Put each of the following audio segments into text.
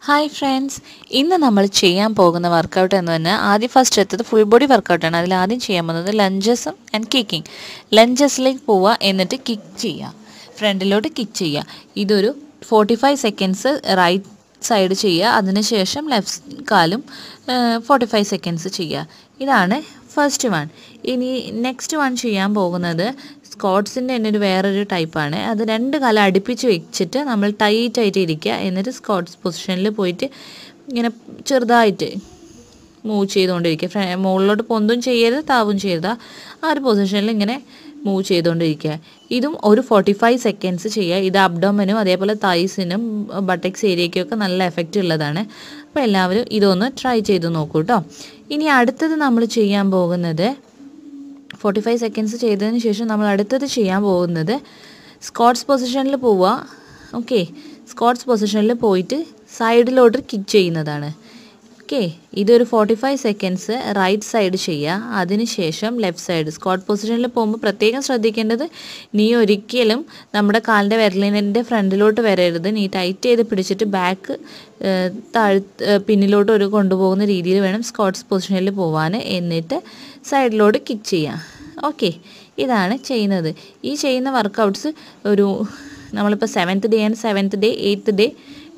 Hi friends, ഇന്ന് നമ്മൾ ചെയ്യാൻ പോകുന്ന വർക്കൗട്ട് എന്ന് പറഞ്ഞാൽ ആദ്യം ഫസ്റ്റ് എത്തത് ഫുൾ ബോഡി വർക്കൗട്ടാണ്. അതിൽ ആദ്യം ചെയ്യാൻ പോകുന്നത് ലഞ്ചസും ആൻഡ് കിക്കിങ്. ലഞ്ചസിലേക്ക് പോവുക, എന്നിട്ട് കിക്ക് ചെയ്യുക, ഫ്രണ്ടിലോട്ട് കിക്ക് ചെയ്യുക. ഇതൊരു 45 സെക്കൻഡ്സ് റൈറ്റ് സൈഡ് ചെയ്യുക, അതിനുശേഷം ലെഫ്റ്റ് കാലും 45 സെക്കൻഡ്സ് ചെയ്യുക. ഇതാണ് ഫസ്റ്റ് വൺ. ഇനി നെക്സ്റ്റ് വൺ ചെയ്യാൻ പോകുന്നത് സ്ക്വാട്സിൻ്റെ തന്നെ ഒരു വേറൊരു ടൈപ്പാണ്. അത് രണ്ട് കാലം അടുപ്പിച്ച് വെച്ചിട്ട് നമ്മൾ ടൈറ്റായിട്ട് ഇരിക്കുക, എന്നിട്ട് സ്ക്വാട്സ് പൊസിഷനിൽ പോയിട്ട് ഇങ്ങനെ ചെറുതായിട്ട് മൂവ് ചെയ്തുകൊണ്ടിരിക്കുക. മുകളിലോട്ട് പൊന്തും ചെയ്യരുത്, താവും ചെയ്യരുത്. ആ ഒരു പൊസിഷനിൽ ഇങ്ങനെ മൂവ് ചെയ്തുകൊണ്ടിരിക്കുക. ഇതും ഒരു 45 സെക്കൻഡ്സ് ചെയ്യുക. ഇത് അബ്ഡോമനും അതേപോലെ തൈസിനും ബട്ടക്സ് ഏരിയയ്ക്കൊക്കെ നല്ല എഫക്റ്റ് ഉള്ളതാണ്. അപ്പോൾ എല്ലാവരും ഇതൊന്ന് ട്രൈ ചെയ്ത് നോക്കൂ കേട്ടോ. ഇനി അടുത്തത് നമ്മൾ ചെയ്യാൻ പോകുന്നത് 45 സെക്കൻഡ്സ് ചെയ്തതിന് ശേഷം നമ്മൾ അടുത്തത് ചെയ്യാൻ പോകുന്നത് സ്ക്വാട്സ് പൊസിഷനിൽ പോവുക. ഓക്കെ, സ്ക്വാട്സ് പൊസിഷനിൽ പോയിട്ട് സൈഡിലോട്ട് കിക്ക് ചെയ്യുന്നതാണ്. ഓക്കെ, ഇതൊരു 45 സെക്കൻഡ്സ് റൈറ്റ് സൈഡ് ചെയ്യുക, അതിനുശേഷം ലെഫ്റ്റ് സൈഡ്. സ്ക്വാട്ട് പൊസിഷനിൽ പോകുമ്പോൾ പ്രത്യേകം ശ്രദ്ധിക്കേണ്ടത്, നീ ഒരിക്കലും നമ്മുടെ കാലിൻ്റെ വിരലിൻ്റെ ഫ്രണ്ടിലോട്ട് വരരുത്. നീ ടൈറ്റ് ചെയ്ത് പിടിച്ചിട്ട് ബാക്ക് പിന്നിലോട്ട് ഒരു കൊണ്ടുപോകുന്ന രീതിയിൽ വേണം സ്ക്വാട്സ് പൊസിഷനിൽ പോകാൻ. എന്നിട്ട് സൈഡിലോട്ട് കിക്ക് ചെയ്യാം. ഓക്കെ, ഇതാണ് ചെയ്യുന്നത്. ഈ ചെയ്യുന്ന വർക്കൗട്ട്സ് ഒരു നമ്മളിപ്പോൾ 7th day and 7th day 8th day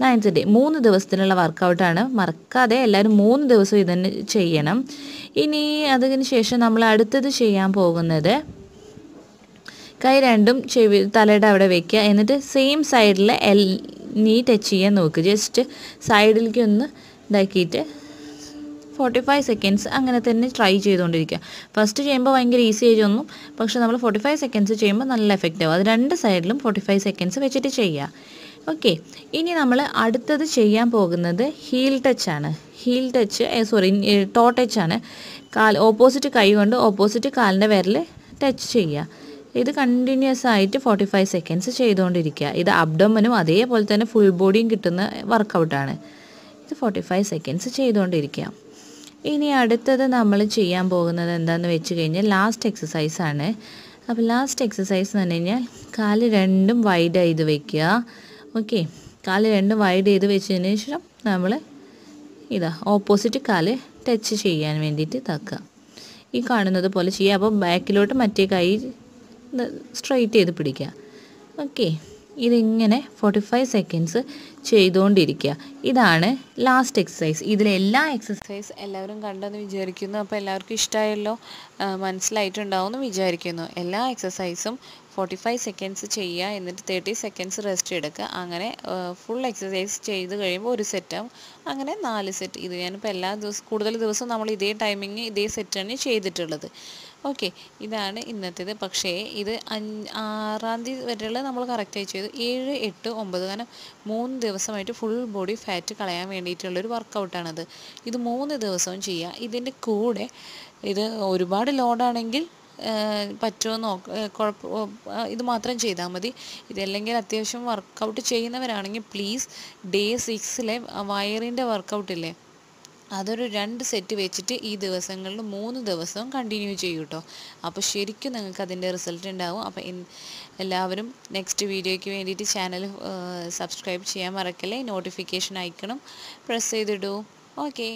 9th day 3 ദിവസത്തിനുള്ള വർക്കൗട്ടാണ്. മറക്കാതെ എല്ലാവരും 3 ദിവസം ഇതന്നെ ചെയ്യണം. ഇനി അതിന് ശേഷം നമ്മൾ അടുത്തത് ചെയ്യാൻ പോകുന്നത് കൈ രണ്ടും തലയുടെ അവിടെ വയ്ക്കുക, എന്നിട്ട് സെയിം സൈഡിൽ നീ ടച്ച് ചെയ്യാൻ നോക്കുക. ജസ്റ്റ് സൈഡിലേക്ക് ഒന്ന് ഇതാക്കിയിട്ട് 45 സെക്കൻഡ്സ് അങ്ങനെ തന്നെ ട്രൈ ചെയ്തുകൊണ്ടിരിക്കുക. ഫസ്റ്റ് ചെയ്യുമ്പോൾ ഭയങ്കര ഈസി ആയി തോന്നും, പക്ഷേ നമ്മൾ 45 സെക്കൻഡ്സ് ചെയ്യുമ്പോൾ നല്ല എഫക്റ്റ് ആവും. അത് രണ്ട് സൈഡിലും 45 സെക്കൻഡ്സ് വെച്ചിട്ട് ചെയ്യുക. ഓക്കെ, ഇനി നമ്മൾ അടുത്തത് ചെയ്യാൻ പോകുന്നത് ഹീൽ ടച്ചാണ്. ടോ ടച്ചാണ്. ഓപ്പോസിറ്റ് കൈ കൊണ്ട് ഓപ്പോസിറ്റ് കാലിൻ്റെ വിരൽ ടച്ച് ചെയ്യുക. ഇത് കണ്ടിന്യൂസ് ആയിട്ട് 45 സെക്കൻഡ്സ് ചെയ്തുകൊണ്ടിരിക്കുക. ഇത് അബ്ഡോമനും അതേപോലെ തന്നെ ഫുൾ ബോഡിയും കിട്ടുന്ന വർക്കൗട്ടാണ്. ഇത് 45 സെക്കൻഡ്സ് ചെയ്തുകൊണ്ടിരിക്കുക. ഇനി അടുത്തത് നമ്മൾ ചെയ്യാൻ പോകുന്നത് എന്താണെന്ന് വെച്ച് കഴിഞ്ഞാൽ ലാസ്റ്റ് എക്സസൈസാണ്. അപ്പോൾ ലാസ്റ്റ് എക്സസൈസ് എന്ന് പറഞ്ഞു കഴിഞ്ഞാൽ കാല് രണ്ടും വൈഡ് ചെയ്ത് വയ്ക്കുക. ഓക്കെ, കാല് രണ്ടും വൈഡ് ചെയ്ത് വെച്ചതിന് ശേഷം നമ്മൾ ഓപ്പോസിറ്റ് കാല് ടച്ച് ചെയ്യാൻ വേണ്ടിയിട്ട് ഇതാക്കുക. ഈ കാണുന്നത് പോലെ ചെയ്യുക. അപ്പോൾ ബാക്കിലോട്ട് മറ്റേ കൈ സ്ട്രൈറ്റ് ചെയ്ത് പിടിക്കുക. ഓക്കെ, ഇതിങ്ങനെ 45 സെക്കൻഡ്സ് ചെയ്തുകൊണ്ടിരിക്കുക. ഇതാണ് ലാസ്റ്റ് എക്സസൈസ്. ഇതിലെല്ലാ എക്സസൈസ് എല്ലാവരും കണ്ടെന്ന് വിചാരിക്കുന്നു. അപ്പോൾ എല്ലാവർക്കും ഇഷ്ടമായല്ലോ, മനസ്സിലായിട്ടുണ്ടാവുമെന്ന് വിചാരിക്കുന്നു. എല്ലാ എക്സസൈസും 45 സെക്കൻഡ്സ് ചെയ്യുക, എന്നിട്ട് 30 സെക്കൻഡ്സ് റെസ്റ്റ് എടുക്കുക. അങ്ങനെ ഫുൾ എക്സസൈസ് ചെയ്ത് കഴിയുമ്പോൾ ഒരു സെറ്റാവും. അങ്ങനെ 4 സെറ്റ്. ഇത് ഞാനിപ്പോൾ എല്ലാ കൂടുതൽ ദിവസവും നമ്മൾ ഇതേ ടൈമിങ് ഇതേ സെറ്റാണ് ചെയ്തിട്ടുള്ളത്. ഓക്കെ, ഇതാണ് ഇന്നത്തേത്. പക്ഷേ ഇത് 6-ാം തീയതി വരെയുള്ള നമ്മൾ കറക്റ്റായി ചെയ്തു. 7, 8, 9 കാരണം 3 ദിവസമായിട്ട് ഫുൾ ബോഡി ഫാറ്റ് കളയാൻ വേണ്ടിയിട്ടുള്ളൊരു വർക്കൗട്ടാണത്. ഇത് 3 ദിവസവും ചെയ്യുക. ഇതിൻ്റെ കൂടെ ഇത് ഒരുപാട് ലോഡാണെങ്കിൽ പറ്റുമോ ഇത് മാത്രം ചെയ്താൽ മതി. ഇതല്ലെങ്കിൽ അത്യാവശ്യം വർക്കൗട്ട് ചെയ്യുന്നവരാണെങ്കിൽ പ്ലീസ് ഡേ 6-ലെ വയറിൻ്റെ വർക്കൗട്ടില്ലേ, അതൊരു 2 സെറ്റ് വെച്ചിട്ട് ഈ ദിവസങ്ങളിൽ 3 ദിവസവും കണ്ടിന്യൂ ചെയ്യൂ കേട്ടോ. അപ്പോൾ ശരിക്കും നിങ്ങൾക്ക് അതിൻ്റെ റിസൾട്ട് ഉണ്ടാവും. അപ്പോൾ എല്ലാവരും നെക്സ്റ്റ് വീഡിയോയ്ക്ക് വേണ്ടിയിട്ട് ചാനൽ സബ്സ്ക്രൈബ് ചെയ്യാൻ മറക്കല്ലേ. നോട്ടിഫിക്കേഷൻ ഐക്കണും പ്രസ് ചെയ്തിടൂ. ഓക്കെ.